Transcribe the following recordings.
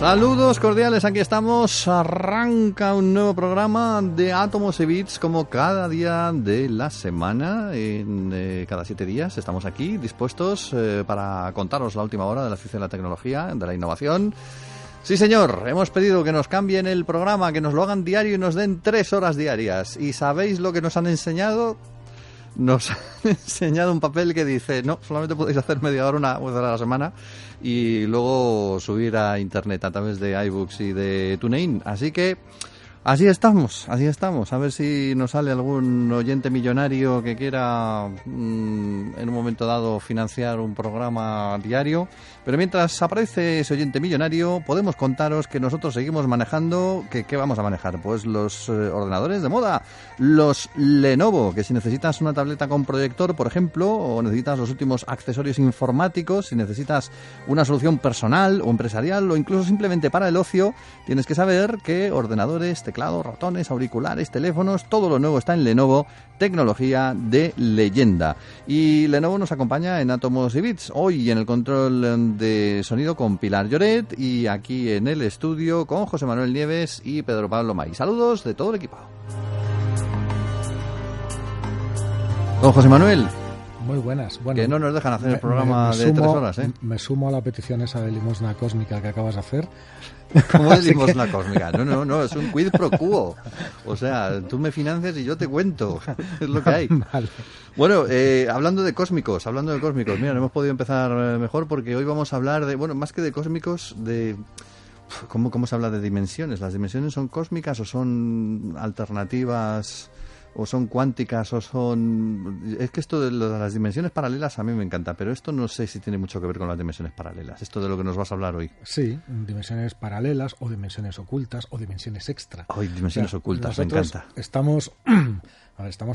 Saludos cordiales, aquí estamos. Arranca un nuevo programa de Átomos y Bits como cada día de la semana. Cada 7 días estamos aquí dispuestos para contaros la última hora de la ciencia y la tecnología, de la innovación. Sí, señor, hemos pedido que nos cambien el programa, que nos lo hagan diario y nos den 3 horas diarias. ¿Y sabéis lo que nos han enseñado? Nos han enseñado un papel que dice, no, solamente podéis hacer media hora una vez a la semana y luego subir a internet a través de iBooks y de TuneIn. Así que así estamos. A ver si nos sale algún oyente millonario que quiera en un momento dado financiar un programa diario. Pero mientras aparece ese oyente millonario, podemos contaros que nosotros seguimos manejando. ¿Qué vamos a manejar? Pues los ordenadores de moda, los Lenovo, que si necesitas una tableta con proyector, por ejemplo, o necesitas los últimos accesorios informáticos, si necesitas una solución personal o empresarial o incluso simplemente para el ocio, tienes que saber que ordenadores, teclados, ratones, auriculares, teléfonos, todo lo nuevo está en Lenovo, tecnología de leyenda. Y Lenovo nos acompaña en Átomos y Bits, hoy en el control de sonido con Pilar Lloret y aquí en el estudio con José Manuel Nieves y Pedro Pablo May. Saludos de todo el equipo. Don José Manuel. Muy buenas. Bueno, que no nos dejan hacer el programa de 3 horas, ¿eh? Me sumo a la petición esa de limosna cósmica que acabas de hacer. ¿Cómo de limosna cósmica? No, es un quid pro quo. O sea, tú me financias y yo te cuento. Es lo que hay. Vale. Bueno, hablando de cósmicos, mira, no hemos podido empezar mejor porque hoy vamos a hablar de, bueno, más que de cósmicos, de... ¿Cómo se habla de dimensiones? ¿Las dimensiones son cósmicas o son alternativas? ¿O son cuánticas o son...? Es que esto de las dimensiones paralelas a mí me encanta, pero esto no sé si tiene mucho que ver con las dimensiones paralelas. Esto de lo que nos vas a hablar hoy. Sí, dimensiones paralelas o dimensiones ocultas o dimensiones extra. Hoy dimensiones ocultas, me encanta. Estamos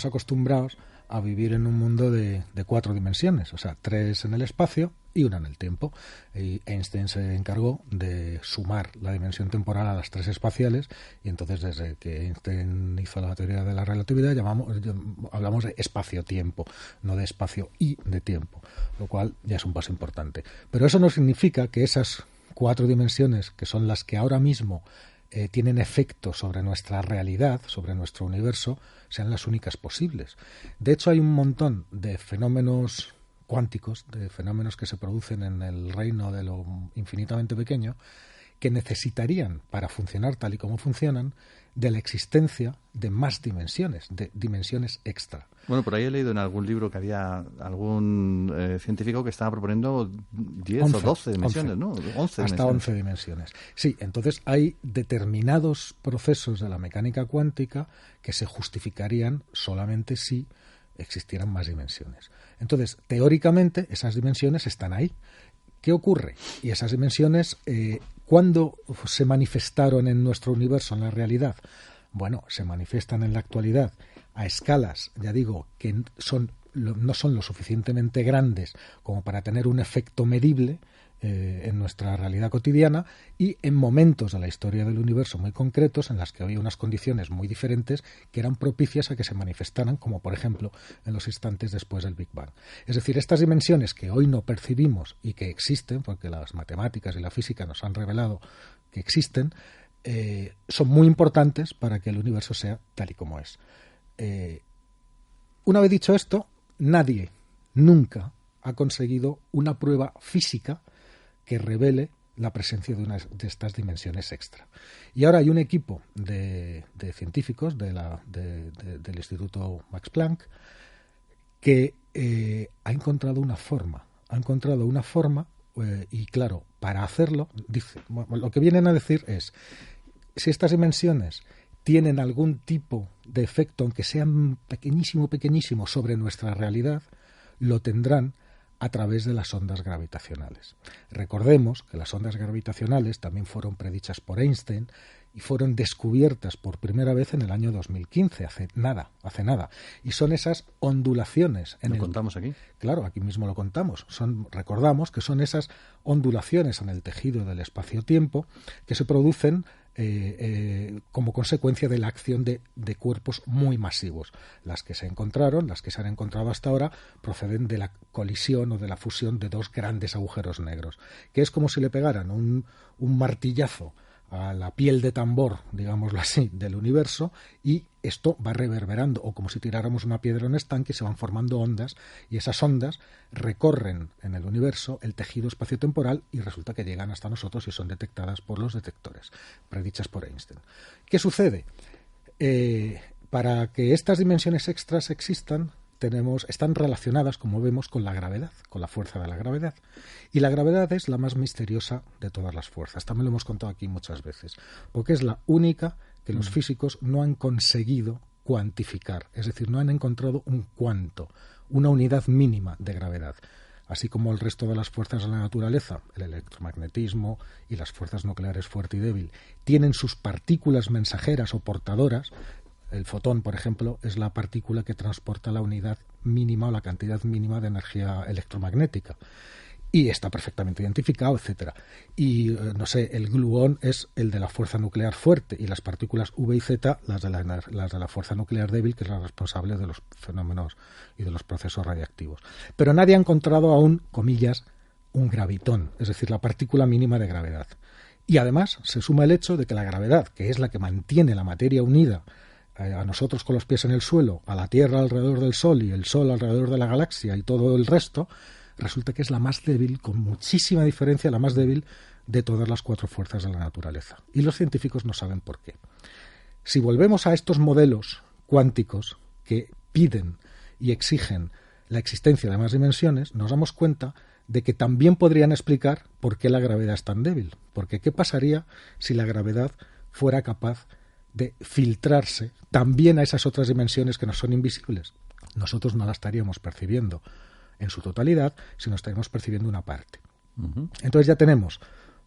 acostumbrados a vivir en un mundo de 4 dimensiones, o sea, 3 en el espacio y 1 en el tiempo. Y Einstein se encargó de sumar la dimensión temporal a las 3 espaciales y entonces desde que Einstein hizo la teoría de la relatividad hablamos de espacio-tiempo, no de espacio y de tiempo, lo cual ya es un paso importante. Pero eso no significa que esas 4 dimensiones, que son las que ahora mismo tienen efecto sobre nuestra realidad, sobre nuestro universo, sean las únicas posibles. De hecho, hay un montón de fenómenos cuánticos, de fenómenos que se producen en el reino de lo infinitamente pequeño, que necesitarían, para funcionar tal y como funcionan, de la existencia de más dimensiones, de dimensiones extra. Bueno, por ahí he leído en algún libro que había algún científico que estaba proponiendo 10 o 12 dimensiones, 11. ¿No? 11 hasta dimensiones. 11 dimensiones. Sí, entonces hay determinados procesos de la mecánica cuántica que se justificarían solamente si existieran más dimensiones. Entonces, teóricamente, esas dimensiones están ahí. ¿Qué ocurre? Y esas dimensiones, ¿cuándo se manifestaron en nuestro universo, en la realidad? Bueno, se manifiestan en la actualidad a escalas, ya digo, que no son lo suficientemente grandes como para tener un efecto medible en nuestra realidad cotidiana y en momentos de la historia del universo muy concretos en las que había unas condiciones muy diferentes que eran propicias a que se manifestaran, como por ejemplo en los instantes después del Big Bang. Es decir, estas dimensiones que hoy no percibimos y que existen, porque las matemáticas y la física nos han revelado que existen, son muy importantes para que el universo sea tal y como es. Una vez dicho esto, nadie nunca ha conseguido una prueba física que revele la presencia de una de estas dimensiones extra. Y ahora hay un equipo de científicos del Instituto Max Planck que ha encontrado una forma. Y claro, para hacerlo, lo que vienen a decir es, si estas dimensiones tienen algún tipo de efecto, aunque sean pequeñísimo, sobre nuestra realidad, lo tendrán a través de las ondas gravitacionales. Recordemos que las ondas gravitacionales también fueron predichas por Einstein y fueron descubiertas por primera vez en el año 2015, hace nada. Y son esas ondulaciones. ¿Lo contamos aquí? Claro, aquí mismo lo contamos. Recordamos que son esas ondulaciones en el tejido del espacio-tiempo que se producen como consecuencia de la acción de cuerpos muy masivos. Las que se han encontrado hasta ahora, proceden de la colisión o de la fusión de dos grandes agujeros negros, que es como si le pegaran un martillazo a la piel de tambor, digámoslo así, del universo, y esto va reverberando, o como si tiráramos una piedra en un estanque, se van formando ondas, y esas ondas recorren en el universo el tejido espaciotemporal y resulta que llegan hasta nosotros y son detectadas por los detectores, predichas por Einstein. ¿Qué sucede? Para que estas dimensiones extras existan, están relacionadas, como vemos, con la gravedad, con la fuerza de la gravedad. Y la gravedad es la más misteriosa de todas las fuerzas. También lo hemos contado aquí muchas veces, porque es la única que los físicos no han conseguido cuantificar, es decir, no han encontrado un cuanto, una unidad mínima de gravedad. Así como el resto de las fuerzas de la naturaleza, el electromagnetismo y las fuerzas nucleares fuerte y débil, tienen sus partículas mensajeras o portadoras. El fotón, por ejemplo, es la partícula que transporta la unidad mínima o la cantidad mínima de energía electromagnética. Y está perfectamente identificado, etcétera. Y, no sé, el gluón es el de la fuerza nuclear fuerte y las partículas V y Z las de la fuerza nuclear débil, que es la responsable de los fenómenos y de los procesos radiactivos. Pero nadie ha encontrado aún, comillas, un gravitón, es decir, la partícula mínima de gravedad. Y además se suma el hecho de que la gravedad, que es la que mantiene la materia unida a nosotros con los pies en el suelo, a la Tierra alrededor del Sol y el Sol alrededor de la galaxia y todo el resto, resulta que es la más débil, con muchísima diferencia, la más débil de todas las cuatro fuerzas de la naturaleza. Y los científicos no saben por qué. Si volvemos a estos modelos cuánticos que piden y exigen la existencia de más dimensiones, nos damos cuenta de que también podrían explicar por qué la gravedad es tan débil. Porque ¿qué pasaría si la gravedad fuera capaz de filtrarse también a esas otras dimensiones que nos son invisibles? Nosotros no la estaríamos percibiendo en su totalidad, sino estaríamos percibiendo una parte. Entonces ya tenemos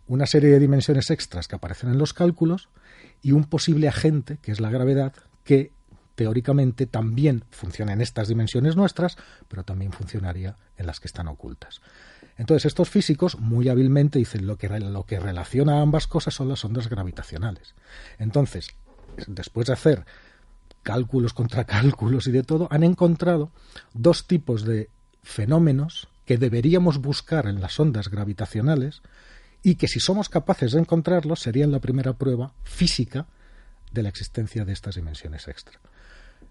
una serie de dimensiones extras que aparecen en los cálculos y un posible agente, que es la gravedad, que teóricamente también funciona en estas dimensiones nuestras, pero también funcionaría en las que están ocultas. Entonces estos físicos muy hábilmente dicen lo que relaciona a ambas cosas son las ondas gravitacionales. Entonces, después de hacer cálculos contra cálculos y de todo, han encontrado dos tipos de fenómenos que deberíamos buscar en las ondas gravitacionales y que si somos capaces de encontrarlos serían la primera prueba física de la existencia de estas dimensiones extra.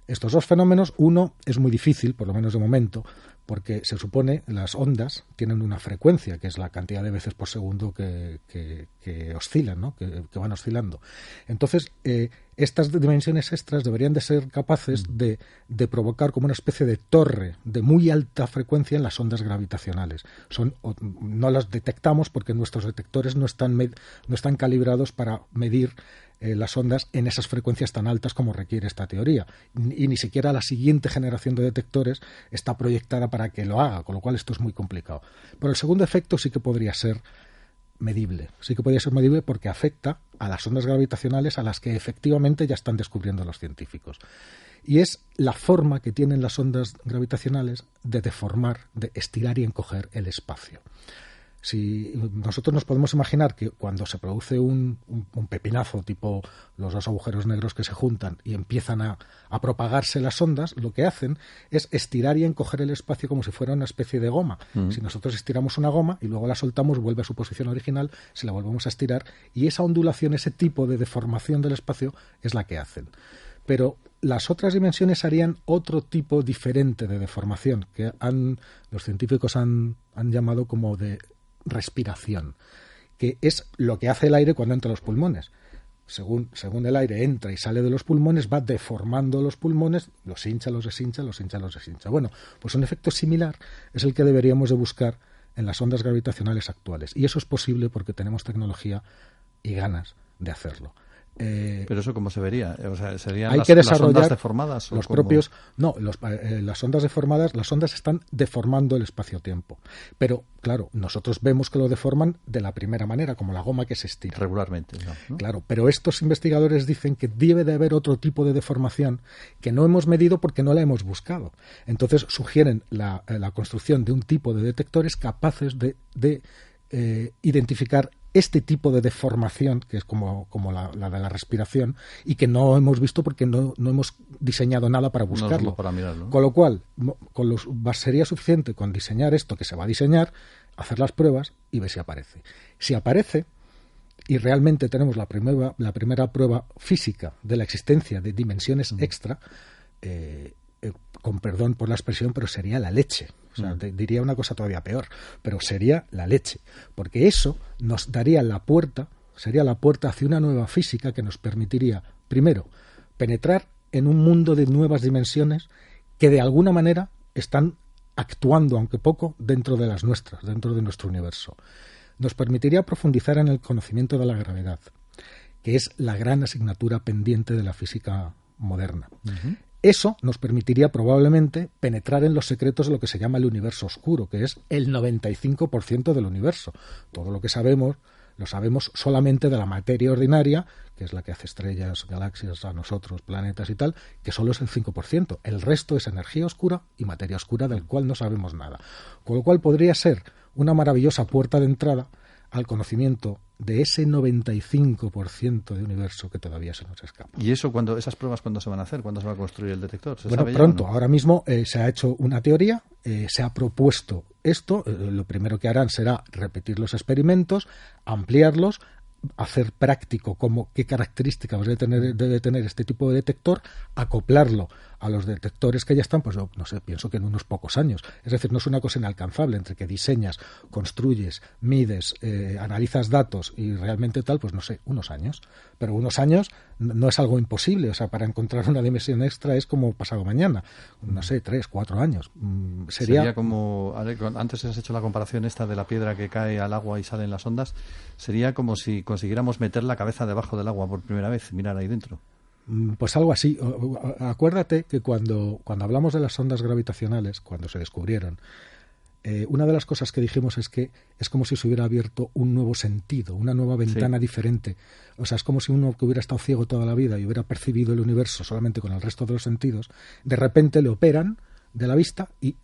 Estos dos fenómenos, uno es muy difícil, por lo menos de momento, porque se supone las ondas tienen una frecuencia, que es la cantidad de veces por segundo que oscilan, ¿no? que van oscilando. Entonces, estas dimensiones extras deberían de ser capaces de provocar como una especie de torre de muy alta frecuencia en las ondas gravitacionales. No las detectamos porque nuestros detectores no están calibrados para medir las ondas en esas frecuencias tan altas como requiere esta teoría. Y ni siquiera la siguiente generación de detectores está proyectada para que lo haga, con lo cual esto es muy complicado. Pero el segundo efecto sí que podría ser medible. Sí que podría ser medible porque afecta a las ondas gravitacionales a las que efectivamente ya están descubriendo los científicos. Y es la forma que tienen las ondas gravitacionales de deformar, de estirar y encoger el espacio. Si nosotros nos podemos imaginar que cuando se produce un pepinazo, tipo los dos agujeros negros que se juntan y empiezan a propagarse las ondas, lo que hacen es estirar y encoger el espacio como si fuera una especie de goma. Si nosotros estiramos una goma y luego la soltamos, vuelve a su posición original, si la volvemos a estirar, y esa ondulación, ese tipo de deformación del espacio es la que hacen. Pero las otras dimensiones harían otro tipo diferente de deformación, que los científicos han llamado como de respiración, que es lo que hace el aire cuando entra a los pulmones. Según el aire entra y sale de los pulmones, va deformando los pulmones, los hincha, los deshincha, los hincha, los deshincha. Bueno, pues un efecto similar es el que deberíamos de buscar en las ondas gravitacionales actuales. Y eso es posible porque tenemos tecnología y ganas de hacerlo. Pero eso cómo se vería, o sea, serían hay que desarrollar las ondas deformadas los propios, no, las ondas deformadas, las ondas están deformando el espacio-tiempo, pero claro, nosotros vemos que lo deforman de la primera manera, como la goma que se estira regularmente, ¿no? Claro, pero estos investigadores dicen que debe de haber otro tipo de deformación que no hemos medido porque no la hemos buscado. Entonces sugieren la construcción de un tipo de detectores capaces de identificar este tipo de deformación, que es como la de la respiración, y que no hemos visto porque no hemos diseñado nada para buscarlo. Para mirarlo. Con lo cual, sería suficiente con diseñar esto que se va a diseñar, hacer las pruebas y ver si aparece. Si aparece, y realmente tenemos la primera prueba física de la existencia de dimensiones extra, con perdón por la expresión, pero sería la leche. O sea, diría una cosa todavía peor, pero sería la leche. Porque eso nos daría sería la puerta hacia una nueva física que nos permitiría, primero, penetrar en un mundo de nuevas dimensiones que de alguna manera están actuando, aunque poco, dentro de las nuestras, dentro de nuestro universo. Nos permitiría profundizar en el conocimiento de la gravedad, que es la gran asignatura pendiente de la física moderna. Uh-huh. Eso nos permitiría probablemente penetrar en los secretos de lo que se llama el universo oscuro, que es el 95% del universo. Todo lo que sabemos, lo sabemos solamente de la materia ordinaria, que es la que hace estrellas, galaxias, a nosotros, planetas y tal, que solo es el 5%. El resto es energía oscura y materia oscura, del cual no sabemos nada. Con lo cual podría ser una maravillosa puerta de entrada al conocimiento de ese 95% de universo que todavía se nos escapa. ¿Y eso esas pruebas cuándo se van a hacer? ¿Cuándo se va a construir el detector? Bueno, pronto. Ahora mismo se ha hecho una teoría, se ha propuesto esto. Lo primero que harán será repetir los experimentos, ampliarlos, hacer práctico qué características debe tener este tipo de detector, acoplarlo a los detectores que ya están, pues yo no sé, pienso que en unos pocos años. Es decir, no es una cosa inalcanzable entre que diseñas, construyes, mides, analizas datos y realmente tal, pues no sé, unos años. Pero unos años no es algo imposible. O sea, para encontrar una dimensión extra es como pasado mañana. No sé, 3, 4 años. Sería como, antes has hecho la comparación esta de la piedra que cae al agua y salen las ondas, sería como si consiguiéramos meter la cabeza debajo del agua por primera vez y mirar ahí dentro. Pues algo así. Acuérdate que cuando hablamos de las ondas gravitacionales, cuando se descubrieron, una de las cosas que dijimos es que es como si se hubiera abierto un nuevo sentido, una nueva ventana diferente. O sea, es como si uno que hubiera estado ciego toda la vida y hubiera percibido el universo solamente con el resto de los sentidos, de repente le operan de la vista y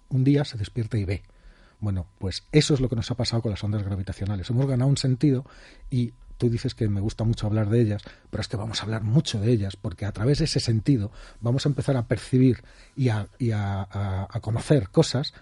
un día se despierta y ve. Bueno, pues eso es lo que nos ha pasado con las ondas gravitacionales. Hemos ganado un sentido y tú dices que me gusta mucho hablar de ellas, pero es que vamos a hablar mucho de ellas, porque a través de ese sentido vamos a empezar a percibir y a conocer cosas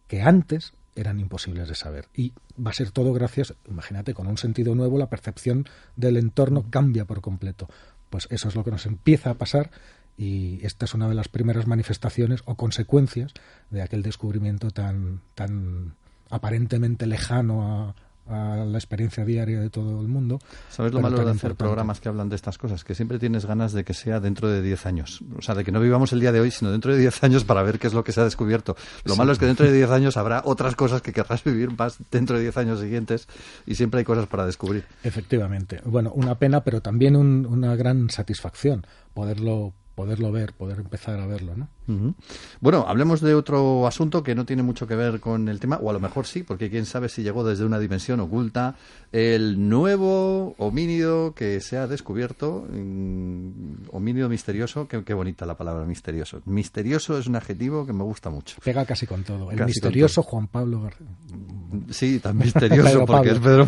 que antes eran imposibles de saber. Y va a ser todo gracias, imagínate, con un sentido nuevo la percepción del entorno cambia por completo. Pues eso es lo que nos empieza a pasar y esta es una de las primeras manifestaciones o consecuencias de aquel descubrimiento tan aparentemente lejano a la experiencia diaria de todo el mundo. ¿Sabes lo malo de hacer programas que hablan de estas cosas? Que siempre tienes ganas de que sea dentro de 10 años. O sea, de que no vivamos el día de hoy, sino dentro de 10 años para ver qué es lo que se ha descubierto. Lo malo es que dentro de 10 años habrá otras cosas que querrás vivir más dentro de 10 años siguientes y siempre hay cosas para descubrir. Efectivamente. Bueno, una pena, pero también una gran satisfacción poderlo ver, poder empezar a verlo, ¿no? Uh-huh. Bueno, hablemos de otro asunto que no tiene mucho que ver con el tema, o a lo mejor sí, porque quién sabe si llegó desde una dimensión oculta, el nuevo homínido que se ha descubierto, homínido misterioso, qué bonita la palabra misterioso. Misterioso es un adjetivo que me gusta mucho. Pega casi con todo. El misterioso Juan Pablo García. Sí, tan misterioso porque Pablo. Es Pedro.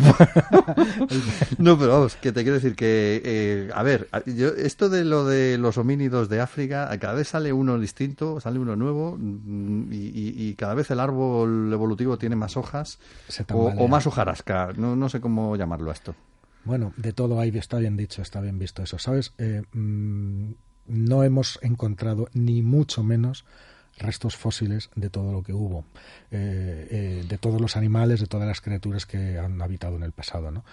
No, pero vamos, que te quiero decir que, a ver, esto de lo de los homínidos de África, cada vez sale uno distinto, sale uno nuevo y cada vez el árbol evolutivo tiene más hojas o más hojarasca, no sé cómo llamarlo a esto. Bueno, de todo hay, está bien dicho, está bien visto eso, ¿sabes? No hemos encontrado ni mucho menos restos fósiles de todo lo que hubo, de todos los animales, de todas las criaturas que han habitado en el pasado, ¿no?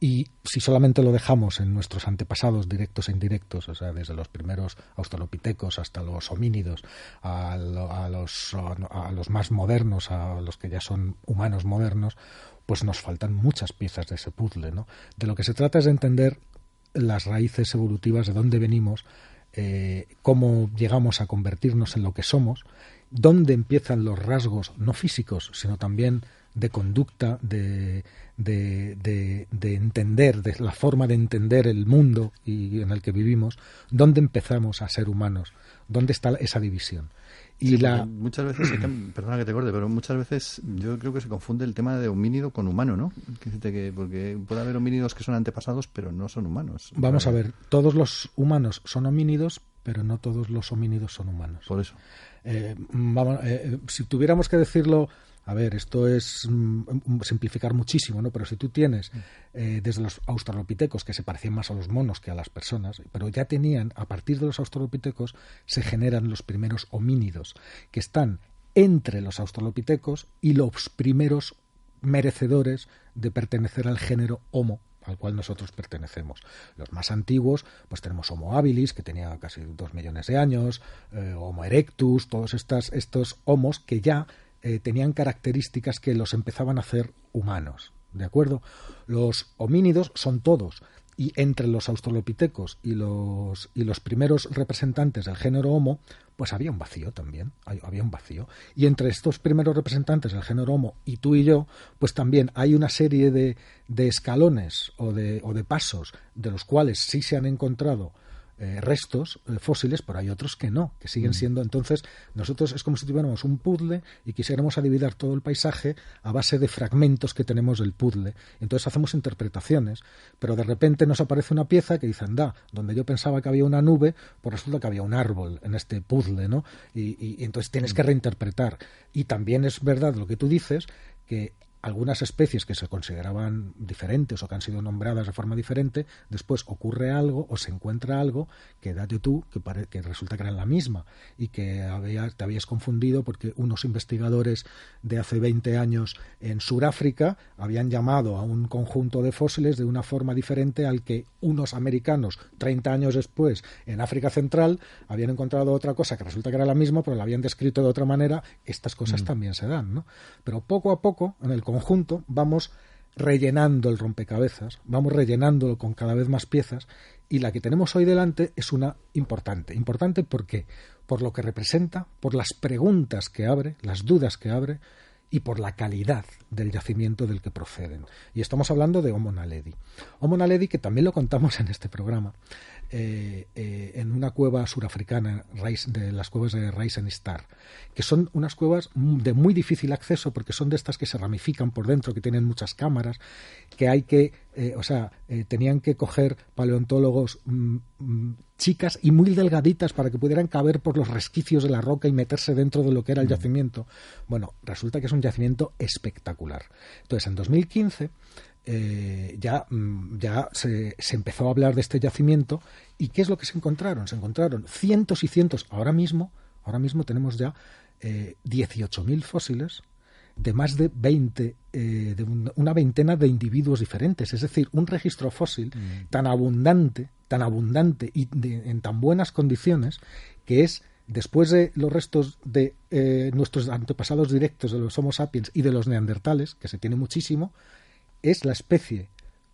Y si solamente lo dejamos en nuestros antepasados directos e indirectos, o sea, desde los primeros australopitecos hasta los homínidos, a los más modernos, a los que ya son humanos modernos, pues nos faltan muchas piezas de ese puzzle, ¿no? De lo que se trata es de entender las raíces evolutivas, de dónde venimos, cómo llegamos a convertirnos en lo que somos, dónde empiezan los rasgos no físicos, sino también de conducta, de entender, de la forma de entender el mundo y en el que vivimos, dónde empezamos a ser humanos, dónde está esa división. Y sí, muchas veces, perdona que te corte, pero muchas veces yo creo que se confunde el tema de homínido con humano, ¿no? Porque puede haber homínidos que son antepasados, pero no son humanos. Vamos a ver, todos los humanos son homínidos, pero no todos los homínidos son humanos. Por eso. Si tuviéramos que decirlo, a ver, esto es simplificar muchísimo, ¿no? Pero si tú tienes desde los australopitecos, que se parecían más a los monos que a las personas, pero ya tenían, a partir de los australopitecos, se generan los primeros homínidos, que están entre los australopitecos y los primeros merecedores de pertenecer al género Homo, al cual nosotros pertenecemos. Los más antiguos, pues tenemos Homo habilis, que tenía casi 2 millones de años, Homo erectus, todos estos homos que ya tenían características que los empezaban a hacer humanos, ¿de acuerdo? Los homínidos son todos, y entre los australopitecos y los primeros representantes del género Homo, pues había un vacío también, había un vacío. Y entre estos primeros representantes del género Homo y tú y yo, pues también hay una serie de escalones o de pasos de los cuales sí se han encontrado restos fósiles, pero hay otros que no, que siguen siendo. Entonces nosotros es como si tuviéramos un puzzle y quisiéramos adivinar todo el paisaje a base de fragmentos que tenemos del puzzle. Entonces hacemos interpretaciones, pero de repente nos aparece una pieza que dice, anda, donde yo pensaba que había una nube, pues resulta que había un árbol en este puzzle, ¿no? Y entonces tienes que reinterpretar. Y también es verdad lo que tú dices, que algunas especies que se consideraban diferentes o que han sido nombradas de forma diferente, después ocurre algo o se encuentra algo que date tú que resulta que eran la misma y que te habías confundido porque unos investigadores de hace 20 años en Sudáfrica habían llamado a un conjunto de fósiles de una forma diferente al que unos americanos 30 años después en África Central habían encontrado otra cosa que resulta que era la misma pero la habían descrito de otra manera. Estas cosas también se dan, ¿no? Pero poco a poco en el conjunto vamos rellenando el rompecabezas, vamos rellenándolo con cada vez más piezas y la que tenemos hoy delante es una importante. ¿Importante por qué? Por lo que representa, por las preguntas que abre, las dudas que abre y por la calidad del yacimiento del que proceden. Y estamos hablando de Homo naledi. Homo naledi, que también lo contamos en este programa, en una cueva surafricana, de las cuevas de Raisen-Star, que son unas cuevas de muy difícil acceso porque son de estas que se ramifican por dentro, que tienen muchas cámaras, que hay que, tenían que coger paleontólogos chicas y muy delgaditas para que pudieran caber por los resquicios de la roca y meterse dentro de lo que era el yacimiento. Bueno, resulta que es un yacimiento espectacular. Entonces, en 2015 ya se empezó a hablar de este yacimiento. ¿Y qué es lo que se encontraron? Se encontraron cientos y cientos. Ahora mismo tenemos ya 18.000 fósiles de más de 20, de una veintena de individuos diferentes. Es decir, un registro fósil tan abundante y en tan buenas condiciones que es, después de los restos de nuestros antepasados directos de los Homo sapiens y de los neandertales, que se tiene muchísimo, es la especie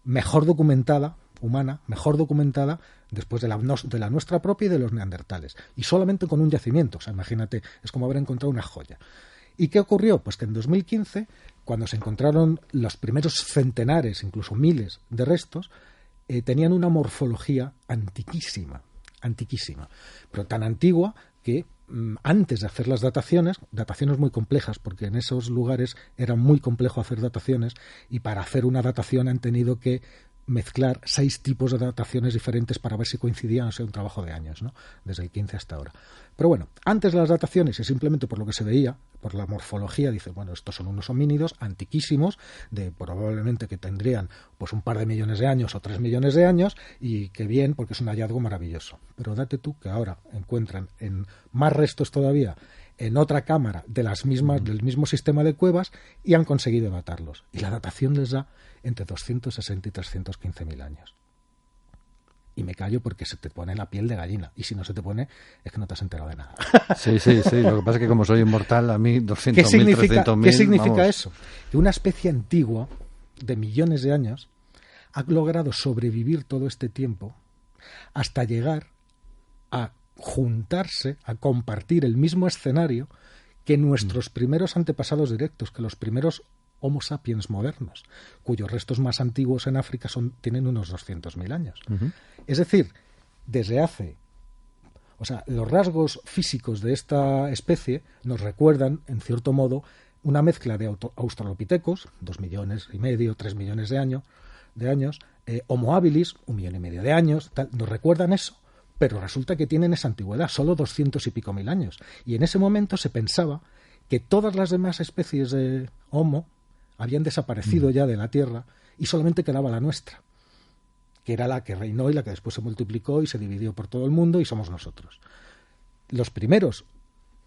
mejor documentada, humana, mejor documentada después de la nuestra propia y de los neandertales. Y solamente con un yacimiento. O sea, imagínate, es como haber encontrado una joya. ¿Y qué ocurrió? Pues que en 2015, cuando se encontraron los primeros centenares, incluso miles de restos, tenían una morfología antiquísima, pero tan antigua que antes de hacer las dataciones muy complejas, porque en esos lugares era muy complejo hacer dataciones, y para hacer una datación han tenido que mezclar 6 tipos de dataciones diferentes para ver si coincidían, o sea, un trabajo de años, ¿no? Desde el 15 hasta ahora. Pero bueno, antes de las dataciones, y simplemente por lo que se veía, por la morfología, dice, bueno, estos son unos homínidos antiquísimos, de probablemente que tendrían pues un par de millones de años o 3 millones de años, y qué bien, porque es un hallazgo maravilloso. Pero date tú que ahora encuentran en más restos todavía en otra cámara de las mismas, del mismo sistema de cuevas, y han conseguido datarlos. Y la datación les da entre 260 y 315.000 años. Y me callo porque se te pone la piel de gallina. Y si no se te pone, es que no te has enterado de nada. Sí. Lo que pasa es que como soy inmortal, a mí 200.000, 300.000... ¿Qué significa eso? Que una especie antigua, de millones de años, ha logrado sobrevivir todo este tiempo hasta llegar a juntarse, a compartir el mismo escenario que nuestros primeros antepasados directos, que los primeros Homo sapiens modernos, cuyos restos más antiguos en África tienen unos 200.000 años. Es decir, desde hace O sea, los rasgos físicos de esta especie nos recuerdan, en cierto modo, una mezcla de australopitecos, 2,5 millones, 3 millones de años, Homo habilis, 1,5 millones de años, tal, nos recuerdan eso, pero resulta que tienen esa antigüedad, solo 200 y pico mil años. Y en ese momento se pensaba que todas las demás especies de Homo habían desaparecido ya de la Tierra y solamente quedaba la nuestra, que era la que reinó y la que después se multiplicó y se dividió por todo el mundo y somos nosotros. Los primeros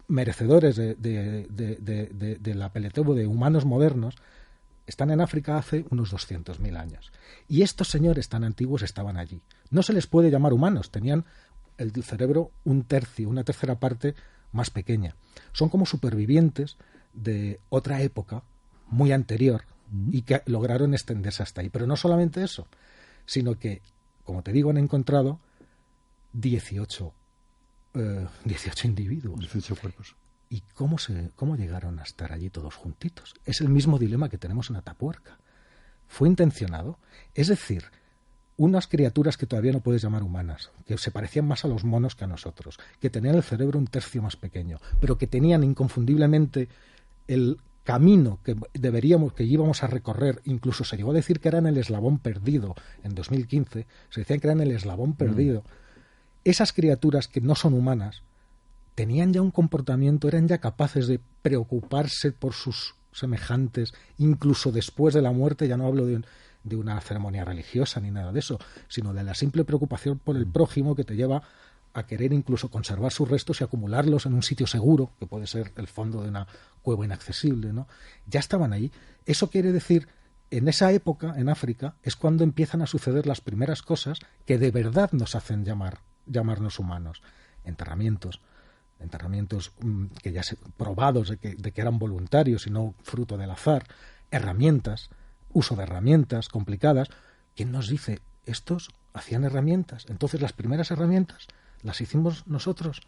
merecedores de la Peletebo de humanos modernos están en África hace unos 200.000 años. Y estos señores tan antiguos estaban allí. No se les puede llamar humanos, tenían el cerebro un tercio, una tercera parte más pequeña. Son como supervivientes de otra época muy anterior y que lograron extenderse hasta ahí. Pero no solamente eso, sino que, como te digo, han encontrado 18 individuos. 18 cuerpos. ¿Y cómo llegaron a estar allí todos juntitos? Es el mismo dilema que tenemos en Atapuerca. ¿Fue intencionado? Es decir, unas criaturas que todavía no puedes llamar humanas, que se parecían más a los monos que a nosotros, que tenían el cerebro un tercio más pequeño, pero que tenían inconfundiblemente el camino que íbamos a recorrer. Incluso se llegó a decir que eran el eslabón perdido. En 2015 se decía que eran el eslabón perdido. Esas criaturas que no son humanas tenían ya un comportamiento, eran ya capaces de preocuparse por sus semejantes, incluso después de la muerte. Ya no hablo de una ceremonia religiosa ni nada de eso, sino de la simple preocupación por el prójimo que te lleva a querer incluso conservar sus restos y acumularlos en un sitio seguro, que puede ser el fondo de una cueva inaccesible, ¿no? Ya estaban ahí. Eso quiere decir, en esa época, en África, es cuando empiezan a suceder las primeras cosas que de verdad nos hacen llamarnos humanos. Enterramientos que ya probados de que eran voluntarios y no fruto del azar, uso de herramientas complicadas. ¿Quién nos dice? Estos hacían herramientas, entonces las primeras herramientas las hicimos nosotros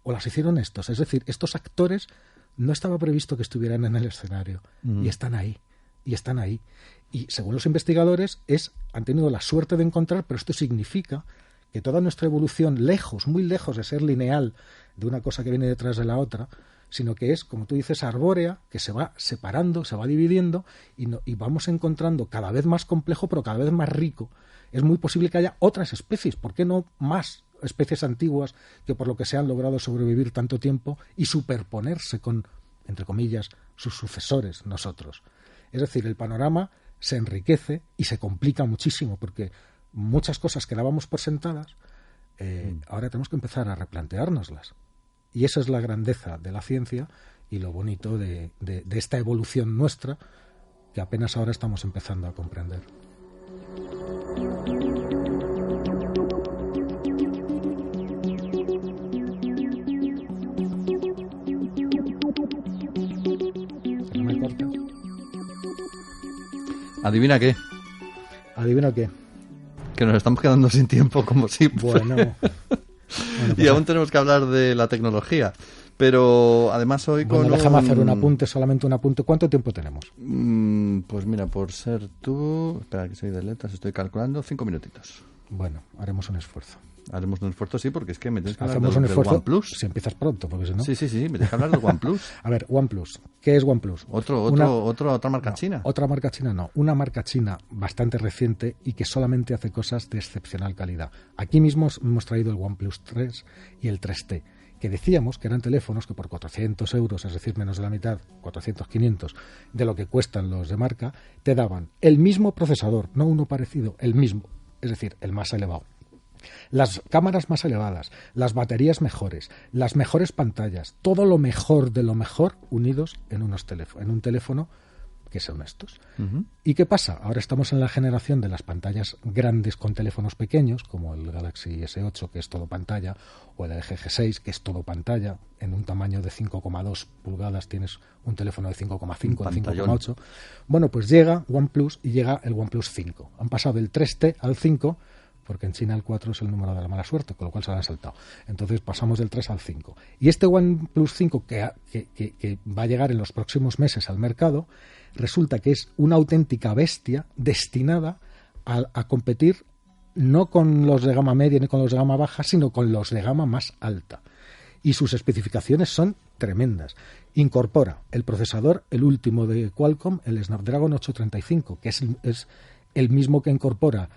o las hicieron estos. Es decir, estos actores no estaba previsto que estuvieran en el escenario y están ahí. Y según los investigadores han tenido la suerte de encontrar, pero esto significa que toda nuestra evolución, muy lejos de ser lineal, de una cosa que viene detrás de la otra, sino que es, como tú dices, arbórea, que se va separando, se va dividiendo y vamos encontrando cada vez más complejo, pero cada vez más rico. Es muy posible que haya otras especies, ¿por qué no más especies antiguas que por lo que se han logrado sobrevivir tanto tiempo y superponerse con, entre comillas, sus sucesores, nosotros? Es decir, el panorama se enriquece y se complica muchísimo porque muchas cosas que dábamos por sentadas, ahora tenemos que empezar a replanteárnoslas. Y esa es la grandeza de la ciencia y lo bonito de esta evolución nuestra que apenas ahora estamos empezando a comprender. ¿No me corta? ¿Adivina qué? ¿Adivina qué? Que nos estamos quedando sin tiempo, como siempre. Bueno, y aún tenemos que hablar de la tecnología. Pero además hoy déjame hacer solamente un apunte. ¿Cuánto tiempo tenemos? Pues mira, por ser tú... Espera, que soy de letras, estoy calculando 5 minutitos. Bueno, haremos un esfuerzo. Haremos un esfuerzo, sí, porque es que me tienes que hablar Hacemos un esfuerzo del OnePlus. Si empiezas pronto, porque si no... Sí, me tienes que hablar del OnePlus. A ver, OnePlus. ¿Qué es OnePlus? ¿Otra marca china? Otra marca china no. Una marca china bastante reciente y que solamente hace cosas de excepcional calidad. Aquí mismo hemos traído el OnePlus 3 y el 3T, que decíamos que eran teléfonos que por 400 euros, es decir, menos de la mitad, 400, 500, de lo que cuestan los de marca, te daban el mismo procesador, no uno parecido, el mismo, es decir, el más elevado. Las cámaras más elevadas, las baterías mejores, las mejores pantallas, todo lo mejor de lo mejor unidos en un teléfono que son estos. ¿Y qué pasa? Ahora estamos en la generación de las pantallas grandes con teléfonos pequeños, como el Galaxy S8, que es todo pantalla, o el LG G6, que es todo pantalla. En un tamaño de 5,2 pulgadas tienes un teléfono de 5,5, de 5,8. Bueno, pues llega OnePlus y llega el OnePlus 5. Han pasado del 3T al 5, porque en China el 4 es el número de la mala suerte, con lo cual se lo han saltado. Entonces pasamos del 3 al 5. Y este OnePlus 5 que va a llegar en los próximos meses al mercado, resulta que es una auténtica bestia destinada a competir no con los de gama media ni con los de gama baja, sino con los de gama más alta. Y sus especificaciones son tremendas. Incorpora el procesador, el último de Qualcomm, el Snapdragon 835, que es el mismo que incorpora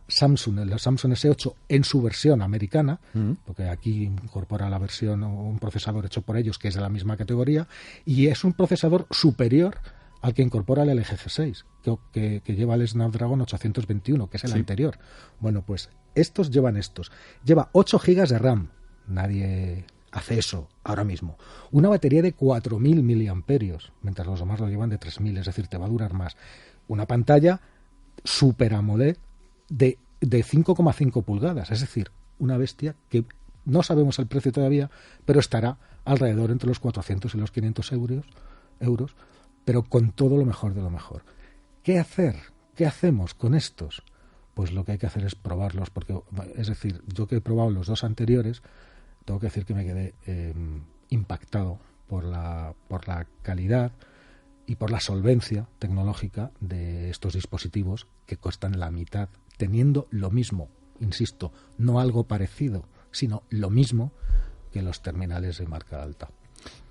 Samsung, el Samsung S8 en su versión americana, porque aquí incorpora la versión, un procesador hecho por ellos que es de la misma categoría, y es un procesador superior al que incorpora el LG G6, que lleva el Snapdragon 821, que es el anterior. Bueno, pues estos llevan estos. Lleva 8 GB de RAM. Nadie hace eso ahora mismo. Una batería de 4.000 miliamperios, mientras los demás lo llevan de 3.000, es decir, te va a durar más. Una pantalla Super AMOLED de 5,5 pulgadas, es decir, una bestia que no sabemos el precio todavía, pero estará alrededor entre los 400 y los 500 euros, pero con todo lo mejor de lo mejor. ¿Qué hacer? ¿Qué hacemos con estos? Pues lo que hay que hacer es probarlos, porque, es decir, yo que he probado los dos anteriores, tengo que decir que me quedé impactado por la calidad y por la solvencia tecnológica de estos dispositivos que cuestan la mitad, teniendo lo mismo, insisto, no algo parecido, sino lo mismo que los terminales de marca alta.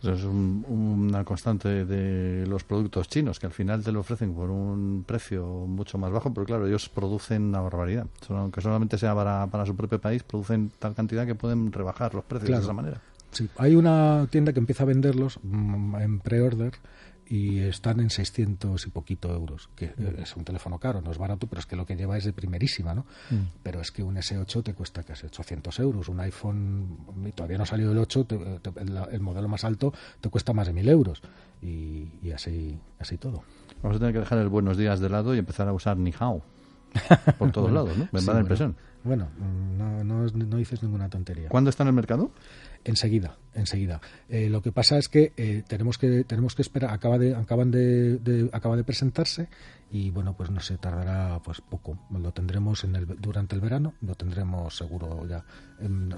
Eso es una constante de los productos chinos, que al final te lo ofrecen por un precio mucho más bajo, pero claro, ellos producen una barbaridad. Aunque solamente sea para su propio país, producen tal cantidad que pueden rebajar los precios de esa manera. Sí, hay una tienda que empieza a venderlos en pre-order y están en 600 y poquito euros, que es un teléfono caro, no es barato, pero es que lo que lleva es de primerísima, ¿no? Pero es que un S8 te cuesta casi 800 euros, un iPhone, todavía no ha salido el 8, el modelo más alto te cuesta más de 1.000 euros, y así todo. Vamos a tener que dejar el buenos días de lado y empezar a usar ni hao por todos lados, ¿no? Me da la impresión. Bueno, no dices ninguna tontería. ¿Cuándo está en el mercado? Enseguida. Lo que pasa es que tenemos que esperar. Acaba de presentarse y bueno, pues no sé, tardará pues poco. Lo tendremos durante el verano, lo tendremos seguro ya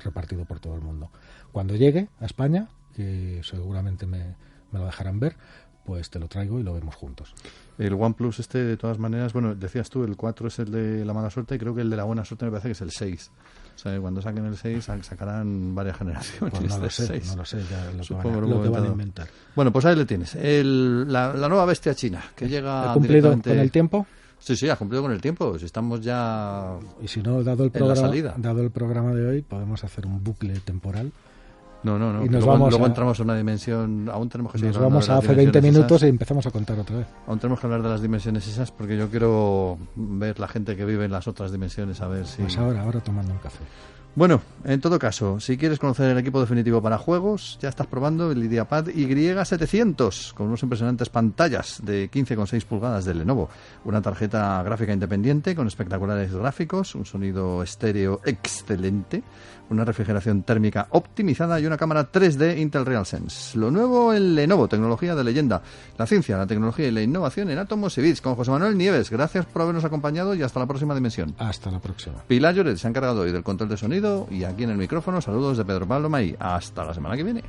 repartido por todo el mundo. Cuando llegue a España, que seguramente me lo dejarán ver, pues te lo traigo y lo vemos juntos. El OnePlus de todas maneras, bueno, decías tú, el 4 es el de la mala suerte y creo que el de la buena suerte me parece que es el 6. O sea, cuando saquen el 6 sacarán varias generaciones. Pues no lo sé, ya lo que van a inventar. Bueno, pues ahí le tienes. La nueva bestia china, que llega ¿Ha cumplido con el tiempo? Sí, ha cumplido con el tiempo. Si estamos ya y si no, dado el programa de hoy, podemos hacer un bucle temporal. No. Y luego entramos en una dimensión. Aún tenemos que seguir hablando. Nos vamos a hace 20 minutos esas, y empezamos a contar otra vez. Aún tenemos que hablar de las dimensiones esas porque yo quiero ver la gente que vive en las otras dimensiones, a ver si. Pues ahora tomando un café. Bueno, en todo caso, si quieres conocer el equipo definitivo para juegos, ya estás probando el IdeaPad Y700 con unas impresionantes pantallas de 15,6 pulgadas de Lenovo, una tarjeta gráfica independiente con espectaculares gráficos, un sonido estéreo excelente, una refrigeración térmica optimizada y una cámara 3D Intel RealSense. Lo nuevo en Lenovo, tecnología de leyenda, la ciencia, la tecnología y la innovación en átomos y bits, con José Manuel Nieves. Gracias por habernos acompañado y hasta la próxima dimensión. Hasta la próxima. Pilar Lloret se ha encargado hoy del control de sonido y aquí en el micrófono saludos de Pedro Pablo May. Hasta la semana que viene.